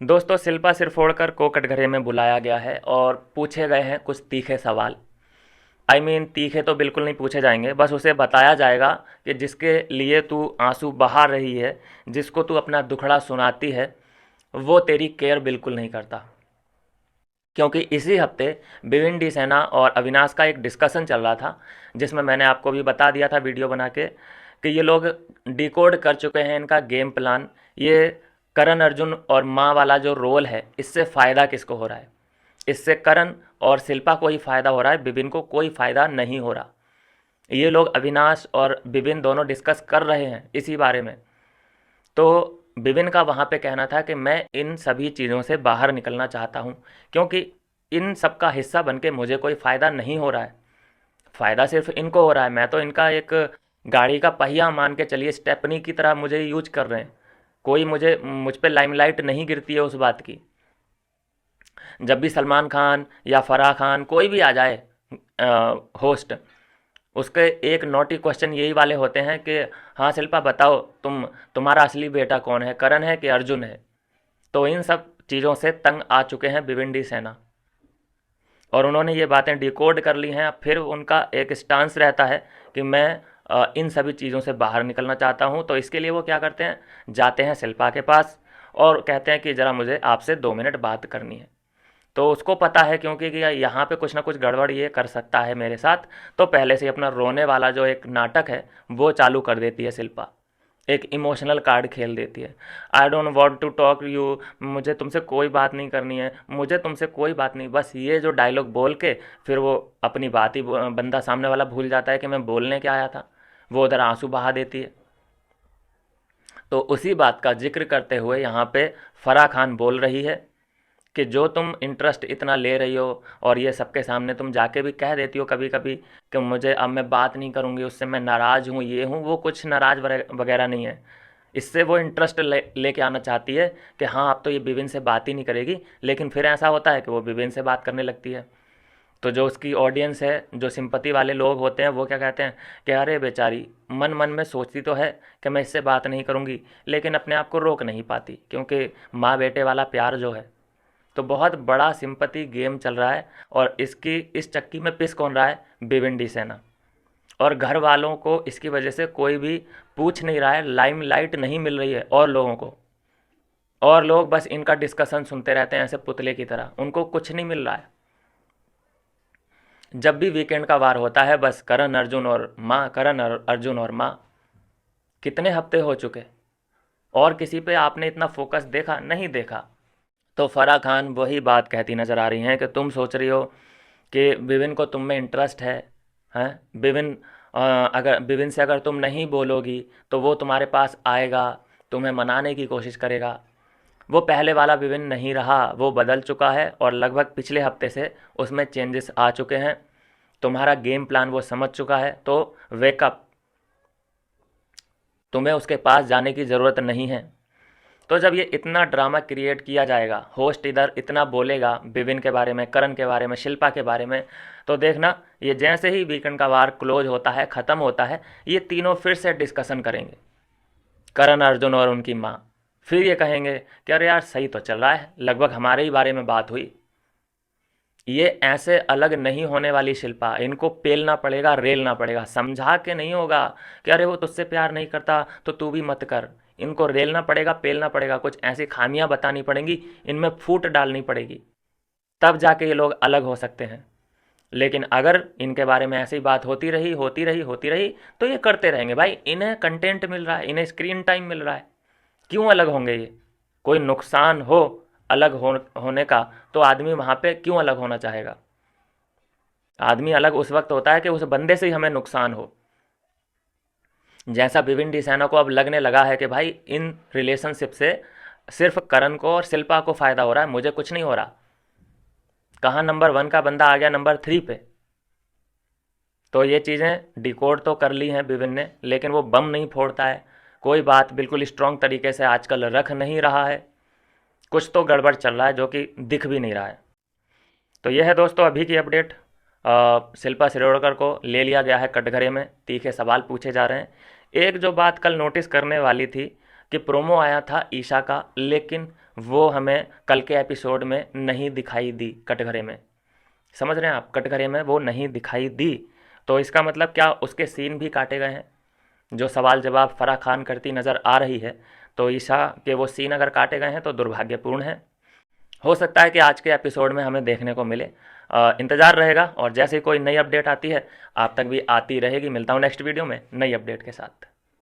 दोस्तों, शिल्पा सिरफोड़कर को कटघरे में बुलाया गया है और पूछे गए हैं कुछ तीखे सवाल। तीखे तो बिल्कुल नहीं पूछे जाएंगे, बस उसे बताया जाएगा कि जिसके लिए तू आंसू बहा रही है, जिसको तू अपना दुखड़ा सुनाती है, वो तेरी केयर बिल्कुल नहीं करता। क्योंकि इसी हफ्ते बिविन डी सेना और अविनाश का एक डिस्कशन चल रहा था, जिसमें मैंने आपको भी बता दिया था वीडियो बना के कि ये लोग डिकोड कर चुके हैं इनका गेम प्लान। ये करण अर्जुन और माँ वाला जो रोल है, इससे फ़ायदा किसको हो रहा है? इससे करण और शिल्पा को ही फ़ायदा हो रहा है, बिबिन को कोई फ़ायदा नहीं हो रहा। ये लोग अविनाश और बिबिन दोनों डिस्कस कर रहे हैं इसी बारे में। तो बिबिन का वहाँ पे कहना था कि मैं इन सभी चीज़ों से बाहर निकलना चाहता हूँ, क्योंकि इन सब का हिस्सा बन के मुझे कोई फ़ायदा नहीं हो रहा है। फ़ायदा सिर्फ इनको हो रहा है, मैं तो इनका एक गाड़ी का पहिया मान के चलिए, स्टेपनी की तरह मुझे यूज कर रहे हैं। कोई मुझ पे लाइमलाइट नहीं गिरती है उस बात की। जब भी सलमान खान या फराह खान कोई भी आ जाए होस्ट, उसके एक नोटी क्वेश्चन यही वाले होते हैं कि हाँ शिल्पा बताओ, तुम्हारा असली बेटा कौन है, करण है कि अर्जुन है? तो इन सब चीज़ों से तंग आ चुके हैं भिवंडी सेना, और उन्होंने ये बातें डिकोड कर ली हैं। फिर उनका एक स्टांस रहता है कि मैं इन सभी चीज़ों से बाहर निकलना चाहता हूँ। तो इसके लिए वो क्या करते हैं, जाते हैं शिल्पा के पास और कहते हैं कि ज़रा मुझे आपसे 2 मिनट बात करनी है। तो उसको पता है, क्योंकि कि यहाँ पे कुछ ना कुछ गड़बड़ ये कर सकता है मेरे साथ, तो पहले से ही अपना रोने वाला जो एक नाटक है वो चालू कर देती है शिल्पा। एक इमोशनल कार्ड खेल देती है। I don't want to talk you, मुझे तुमसे कोई बात नहीं करनी है, मुझे तुमसे कोई बात नहीं, बस ये जो डायलॉग बोल के फिर वो अपनी बात ही बंदा सामने वाला भूल जाता है कि मैं बोलने क्या आया था। वो उधर आंसू बहा देती है। तो उसी बात का जिक्र करते हुए यहाँ पे फराह खान बोल रही है कि जो तुम इंटरेस्ट इतना ले रही हो और ये सबके सामने तुम जाके भी कह देती हो कभी कभी कि मुझे अब मैं बात नहीं करूँगी, उससे मैं नाराज़ हूँ, ये हूँ वो, कुछ नाराज़ वगैरह नहीं है। इससे वो इंटरेस्ट लेके आना चाहती है कि हाँ अब तो ये बिबिन से बात ही नहीं करेगी, लेकिन फिर ऐसा होता है कि वो बिबिन से बात करने लगती है। तो जो उसकी ऑडियंस है, जो सिंपति वाले लोग होते हैं, वो क्या कहते हैं कि अरे बेचारी मन मन में सोचती तो है कि मैं इससे बात नहीं करूँगी, लेकिन अपने आप को रोक नहीं पाती, क्योंकि माँ बेटे वाला प्यार जो है। तो बहुत बड़ा सिंपति गेम चल रहा है, और इसकी इस चक्की में पिस कौन रहा है? भिवंडी सेना। और घर वालों को इसकी वजह से कोई भी पूछ नहीं रहा है, लाइमलाइट नहीं मिल रही है और लोगों को। और लोग बस इनका डिस्कशन सुनते रहते हैं ऐसे पुतले की तरह, उनको कुछ नहीं मिल रहा है। जब भी वीकेंड का वार होता है, बस करण अर्जुन और माँ, करण अर्जुन और माँ। कितने हफ्ते हो चुके, और किसी पे आपने इतना फोकस देखा? नहीं देखा। तो फराह खान वही बात कहती नज़र आ रही हैं कि तुम सोच रही हो कि बिबिन को तुम में इंटरेस्ट है, हैं? अगर बिबिन से अगर तुम नहीं बोलोगी तो वो तुम्हारे पास आएगा, तुम्हें मनाने की कोशिश करेगा। वो पहले वाला बिबिन नहीं रहा, वो बदल चुका है, और लगभग पिछले हफ्ते से उसमें चेंजेस आ चुके हैं। तुम्हारा गेम प्लान वो समझ चुका है। तो वेकअप, तुम्हें उसके पास जाने की ज़रूरत नहीं है। तो जब ये इतना ड्रामा क्रिएट किया जाएगा, होस्ट इधर इतना बोलेगा बिबिन के बारे में, करण के बारे में, शिल्पा के बारे में, तो देखना ये जैसे ही वीकेंड का वार क्लोज होता है, ख़त्म होता है, ये तीनों फिर से डिस्कशन करेंगे, करण अर्जुन और उनकी माँ। फिर ये कहेंगे कि अरे यार सही तो चल रहा है, लगभग हमारे ही बारे में बात हुई। ये ऐसे अलग नहीं होने वाली शिल्पा, इनको पेलना पड़ेगा, रेलना पड़ेगा, समझा के नहीं होगा कि अरे वो तुझसे प्यार नहीं करता तो तू भी मत कर। इनको रेलना पड़ेगा, पेलना पड़ेगा, कुछ ऐसी खामियां बतानी पड़ेंगी, इनमें फूट डालनी पड़ेगी, तब जाके ये लोग अलग हो सकते हैं। लेकिन अगर इनके बारे में ऐसी बात होती रही होती रही होती रही, तो ये करते रहेंगे भाई। इन्हें कंटेंट मिल रहा है, इन्हें स्क्रीन टाइम मिल रहा है, क्यों अलग होंगे ये? कोई नुकसान हो अलग होने का, तो आदमी वहाँ पे क्यों अलग होना चाहेगा? आदमी अलग उस वक्त होता है कि उस बंदे से ही हमें नुकसान हो। जैसा बिपिन डी सेना को अब लगने लगा है कि भाई इन रिलेशनशिप से सिर्फ करण को और शिल्पा को फ़ायदा हो रहा है, मुझे कुछ नहीं हो रहा। कहाँ नंबर 1 का बंदा आ गया नंबर 3 पे। तो ये चीज़ें डिकोड तो कर ली हैं बिपिन ने, लेकिन वो बम नहीं फोड़ता है, कोई बात बिल्कुल स्ट्रॉन्ग तरीके से आजकल रख नहीं रहा है। कुछ तो गड़बड़ चल रहा है जो कि दिख भी नहीं रहा है। तो यह है दोस्तों अभी की अपडेट। शिल्पा शिरोडकर को ले लिया गया है कटघरे में, तीखे सवाल पूछे जा रहे हैं। एक जो बात कल नोटिस करने वाली थी कि प्रोमो आया था ईशा का, लेकिन वो हमें कल के एपिसोड में नहीं दिखाई दी कटघरे में। समझ रहे हैं आप, कटघरे में वो नहीं दिखाई दी। तो इसका मतलब क्या उसके सीन भी काटे गए हैं? जो सवाल जवाब फराह खान करती नज़र आ रही है, तो ईशा के वो सीन अगर काटे गए हैं तो दुर्भाग्यपूर्ण है। हो सकता है कि आज के एपिसोड में हमें देखने को मिले। इंतज़ार रहेगा, और जैसे ही कोई नई अपडेट आती है आप तक भी आती रहेगी। मिलता हूँ नेक्स्ट वीडियो में नई अपडेट के साथ।